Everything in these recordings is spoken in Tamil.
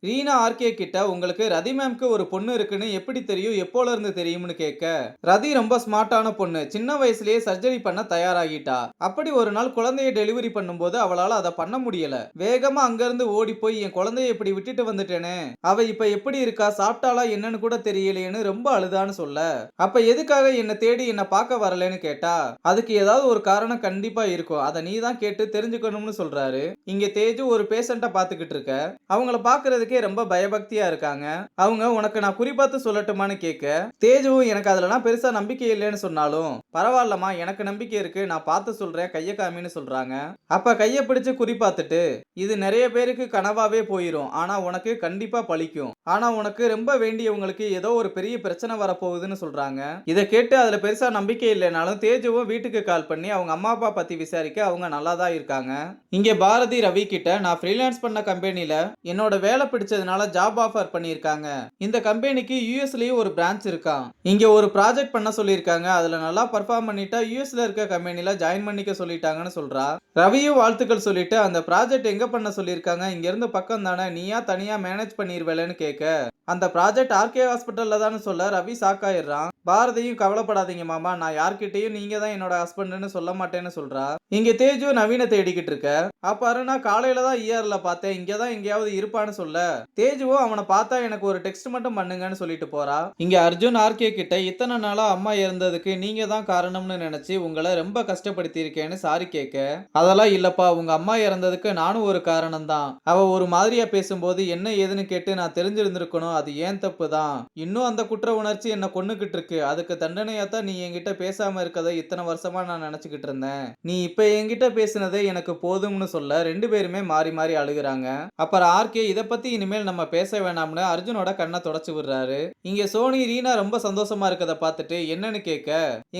ரீனா ஆர்கே கிட்ட உங்களுக்கு ரதி மேம்க்கு ஒரு பொண்ணு இருக்குன்னு எப்படி தெரியும், எப்போல இருந்து தெரியும்னு கேட்க, ரதி ரொம்ப ஸ்மார்ட்டான பொண்ணு, சின்ன வயசுலயே சர்ஜரி பண்ண தயாராகிட்டா. அப்படி ஒரு நாள் குழந்தைய டெலிவரி பண்ணும்போது அவளால அதை பண்ண முடியல. வேகமா அங்கிருந்து ஓடி போய் என் குழந்தைய இப்படி விட்டுட்டு வந்துட்டேனே, அவ இப்ப எப்படி இருக்கா, சாப்பிட்டாளா என்னன்னு கூட தெரியலையேன்னு ரொம்ப அழுதான்னு சொல்ல, அப்ப எதுக்காக என்ன தேடி என்ன பார்க்க வரலன்னு கேட்டா, அதுக்கு ஏதாவது ஒரு காரணம் கண்டிப்பா இருக்கும், அதை நீ தான் கேட்டு தெரிஞ்சுக்கணும்னு சொல்றாரு. இங்க தேஜு ஒரு பேஷண்ட பாத்துக்கிட்டு இருக்க. அவங்கள பாக்குறதுக்கே ரொம்ப பயபக்தியா இருக்காங்க. அவங்க உனக்கு நான் குறிப்பாத்து சொல்லட்டுமான்னு கேட்க, தேஜுவும் எனக்கு அதுலலாம் பெருசா நம்பிக்கை இல்லைன்னு சொன்னாலும், பரவாயில்லம்மா எனக்கு நம்பிக்கை இருக்கு, நான் பார்த்து சொல்றேன், கைய காமின்னு சொல்றாங்க. அப்ப கைய பிடிச்சு குறிப்பாத்துட்டு, இது நிறைய பேருக்கு கனவாவே போயிரும், ஆனா உனக்கு கண்டிப்பா பலிக்கும். ஆனா உனக்கு ரொம்ப வேண்டியவங்களுக்கு ஏதோ ஒரு பெரிய பிரச்சனை வரப்போகுதுன்னு சொல்றாங்க. இதை கேட்டு அதுல பெருசா நம்பிக்கை இல்லைனாலும் தேஜுவும் வீட்டுக்கு கால் பண்ணி அவங்க அம்மா அப்பா பத்தி விசாரிக்க அவங்க நல்லா தான் இருக்காங்க. இங்க பாரதி ரவி கிட்ட நான் ஃப்ரீலான்ஸ் பண்ண கம்பெனில என்னோட வேலை பிடிச்சதுனால ஜாப் ஆஃபர் பண்ணியிருக்காங்க. இந்த கம்பெனிக்கு யூஎஸ்லயும் ஒரு பிரான்ச் இருக்கான். இங்க ஒரு ப்ராஜெக்ட் பண்ண சொல்லியிருக்காங்க. அதுல நல்லா பர்ஃபார்ம் பண்ணிட்டா யூஎஸ்ல இருக்க கம்பெனில ஜாயின் பண்ணிக்க சொல்லிட்டாங்கன்னு சொல்றா. ரவியும் வாழ்த்துக்கள் சொல்லிட்டு அந்த ப்ராஜெக்ட் எங்க பண்ண சொல்லியிருக்காங்க, இங்க இருந்து பக்கம் தானே, நீயா தனியா மேனேஜ் பண்ணிருவேலன்னு கேட்க, அந்த ப்ராஜெக்ட் ஆர்கே ஹாஸ்பிட்டல்ல தான் சொல்ல ரவி சாக்காயிடுறான். பாரதியும் கவலைப்படாதீங்க மாமா, நான் யார்கிட்டயும் நீங்க தான் என்னோட ஹஸ்பண்ட்னு சொல்ல மாட்டேன்னு சொல்றா. இங்க தேஜு நவீன தேடிக்கிட்டு இருக்க. அப்ப அருணா காலையில தான் இஆர்ல பார்த்தேன், இங்க தான் எங்கேயாவது இருப்பான்னு சொல்ல, தேஜுவும் அவனை பார்த்தா எனக்கு ஒரு டெக்ஸ்ட் மட்டும் பண்ணுங்கன்னு சொல்லிட்டு போறா. இங்க அர்ஜுன் ஆர்கே கிட்ட இத்தனை நாளா அம்மா இறந்ததுக்கு நீங்க தான் காரணம்னு நினைச்சு உங்களை ரொம்ப கஷ்டப்படுத்தி இருக்கேன்னு சாரி கேட்க, அதெல்லாம் இல்லப்பா, உங்க அம்மா இறந்ததுக்கு நானும் ஒரு காரணம் தான். அவ ஒரு மாதிரியா பேசும்போது என்ன ஏதுன்னு கேட்டு நான் தெரிஞ்சிருந்திருக்கணும், அது ஏன் தப்பு தான். இன்னும் அந்த குற்ற உணர்ச்சி என்ன கொன்னுகிட்டு இருக்கு, அதுக்கு தண்டனையா தான் நீ என்கிட்ட பேசாம இருக்கதை இத்தனை வருஷமா நான் நினைச்சுக்கிட்டு இருந்தேன். நீ இப்ப என்கிட்ட பேசினதே எனக்கு போதும்னு சொல்ல ரெண்டு பேருமே மாறி மாறி அழுகுறாங்க. அப்புறம் ஆர்கே இதை பத்தி இனிமேல் நம்ம பேச வேணாம்னு அர்ஜுனோட கண்ணை தொடச்சு விடுறாரு. இங்க சோனி ரீனா ரொம்ப சந்தோஷமா இருக்கதை பார்த்துட்டு என்னன்னு கேட்க,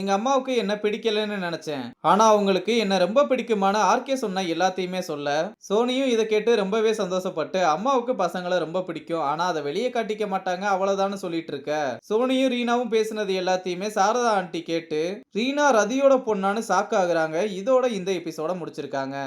எங்க அம்மாவுக்கு என்ன பிடிக்கலன்னு நினைச்சேன், ஆனா அவங்களுக்கு என்ன ரொம்ப பிடிக்குமான ஆர்கே சொன்ன எல்லாத்தையுமே சொல்ல, சோனியும் இதை கேட்டு ரொம்பவே சந்தோஷப்பட்டு அம்மாவுக்கு பசங்களை ரொம்ப பிடிக்கும், ஆனா அதை வெளியே காட்டிக்க மாட்டாங்க அவ்வளவுதான் சொல்லிட்டு இருக்க, சோனியும் ரீனாவும் பேசினது எல்லாத்தையுமே சாரதா ஆண்டி கேட்டு ரீனா ரதியோட பொண்ணான்னு ஷாக் ஆகுறாங்க. இதோட இந்த எபிசோட முடிச்சிருக்காங்க.